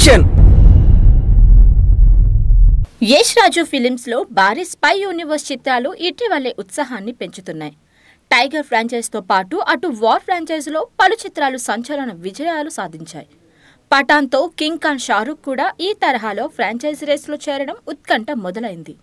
Action. Yash రాజు films లో భారీ spy universe చిత్రాలు ఇటీవలే ఉత్సాహాన్ని పెంచుతున్నాయి. టైగర్ ఫ్రాంచైజ్ తో పాటు అటు వార్ ఫ్రాంచైజ్ లో పలు చిత్రాలు సంచలన విజయాలు సాధించాయి. పఠాన్ తో కింగ్ ఖాన్ షారూక్ కూడా ఈ తరహాలో ఫ్రాంచైజ్ రేస్ లో చేరడం ఉత్కంఠ మొదలైంది.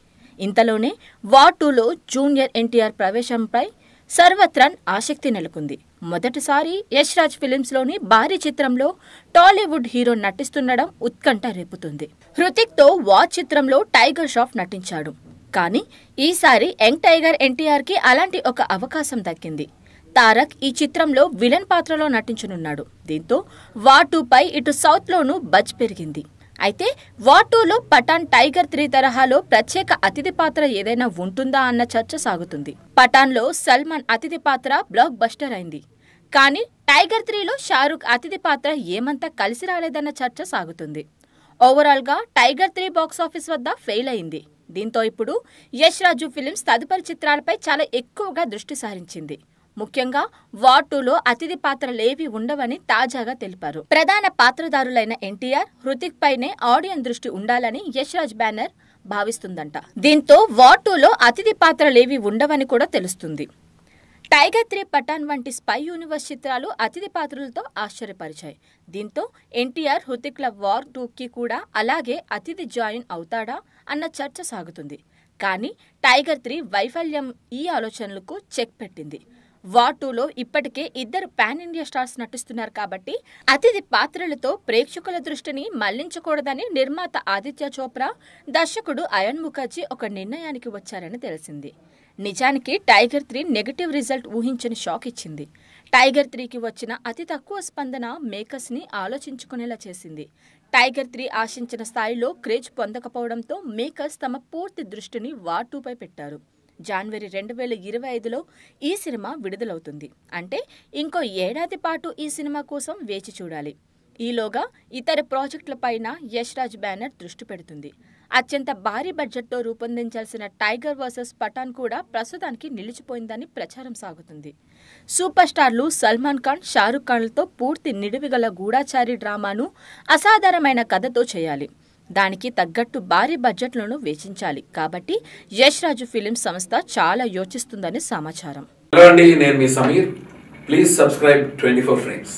ఇంతలోనే వార్ 2లో జూనియర్ ఎన్టీఆర్ ప్రవేశంపై సర్వత్రా ఆసక్తి నెలకొంది. మొదటిసారి యష్ రాజ్ ఫిలిమ్స్ లోని భారీ చిత్రంలో టాలీవుడ్ హీరో నటిస్తుండడం ఉత్కంఠ రేపుతుంది. హృతిక్ తో వార్ చిత్రంలో టైగర్ ష్రాఫ్ నటించాడు. కానీ ఈసారి యంగ్ టైగర్ ఎన్టీఆర్ కి అలాంటి ఒక అవకాశం దక్కింది. తారక్ ఈ చిత్రంలో విలన్ పాత్రలో నటించనున్నాడు. దీంతో వార్ 2పై ఇటు సౌత్ లోనూ బజ్ పెరిగింది. అయితే వార్ 2లో పఠాన్ టైగర్ 3 తరహాలో ప్రత్యేక అతిథి పాత్ర ఏదైనా ఉంటుందా అన్న చర్చ సాగుతుంది. పఠాన్ లో సల్మాన్ అతిథి పాత్ర బ్లాక్ బస్టర్ అయింది. కానీ టైగర్ 3లో షారూక్ అతిథి పాత్ర ఏమంతా కలిసి రాలేదన్న చర్చ సాగుతుంది. ఓవరాల్ గా టైగర్ 3 బాక్సాఫీస్ వద్ద ఫెయిల్ అయింది. దీంతో ఇప్పుడు యష్ రాజు ఫిలిమ్స్ తదుపరి చిత్రాలపై చాలా ఎక్కువగా దృష్టి సారించింది. ముఖ్యంగా వార్ 2లో అతిథి పాత్రలేవి ఉండవని తాజాగా తెలిపారు. ప్రధాన పాత్రధారులైన ఎన్టీఆర్, హృతిక్ పైనే ఆడియన్స్ దృష్టి ఉండాలని యష్ రాజ్ బ్యానర్ భావిస్తుందంట. దీంతో వార్ 2లో అతిథి పాత్రలేవి ఉండవని కూడా తెలుస్తుంది. టైగర్ 3, పఠాన్ వంటి స్పై యూనివర్స్ చిత్రాలు అతిథి పాత్రలతో ఆశ్చర్యపరిచాయి. దీంతో ఎన్టీఆర్, హృతిక్ల వార్ 2కి కూడా అలాగే అతిథి జాయిన్ అవుతాడా అన్న చర్చ సాగుతుంది. కానీ టైగర్ 3 వైఫల్యం ఈ ఆలోచనలకు చెక్ పెట్టింది. వార్ 2లో ఇప్పటికే 2 పాన్ ఇండియా స్టార్స్ నటిస్తున్నారు కాబట్టి అతిథి పాత్రలతో ప్రేక్షకుల దృష్టిని మళ్లించకూడదని నిర్మాత ఆదిత్య చోప్రా, దర్శకుడు అయాన్ ముఖర్జీ ఒక నిర్ణయానికి వచ్చారని తెలిసింది. నిజానికి టైగర్ 3 నెగటివ్ రిజల్ట్ ఊహించని షాక్ ఇచ్చింది. టైగర్ 3కి వచ్చిన అతి తక్కువ స్పందన మేకర్స్ ని ఆలోచించుకునేలా చేసింది. టైగర్ 3 ఆశించిన స్థాయిలో క్రేజ్ పొందకపోవడంతో మేకర్స్ తమ పూర్తి దృష్టిని వార్ 2పై పెట్టారు. జనవరి 2025లో ఈ సినిమా విడుదలవుతుంది. అంటే ఇంకో ఏడాది పాటు ఈ సినిమా కోసం వేచి చూడాలి. ఈలోగా ఇతర ప్రాజెక్టులపైన యష్ రాజ్ బ్యానర్ దృష్టి పెడుతుంది. అత్యంత భారీ బడ్జెట్తో రూపొందించాల్సిన టైగర్ వర్సెస్ పఠాన్ కూడా ప్రస్తుతానికి నిలిచిపోయిందని ప్రచారం సాగుతుంది. సూపర్ స్టార్లు సల్మాన్ ఖాన్, షారూక్ ఖాన్లతో పూర్తి నిడివిగల గూఢాచారి డ్రామాను అసాధారణమైన కథతో చేయాలి. దానికి తగ్గట్టు భారీ బడ్జెట్లను వెచ్చించాలి. కాబట్టి యష్ రాజు ఫిలిమ్స్ సంస్థ చాలా యోచిస్తుందని సమాచారం. హలో అండి, నేను మీ సమీర్. Please subscribe 24 frames.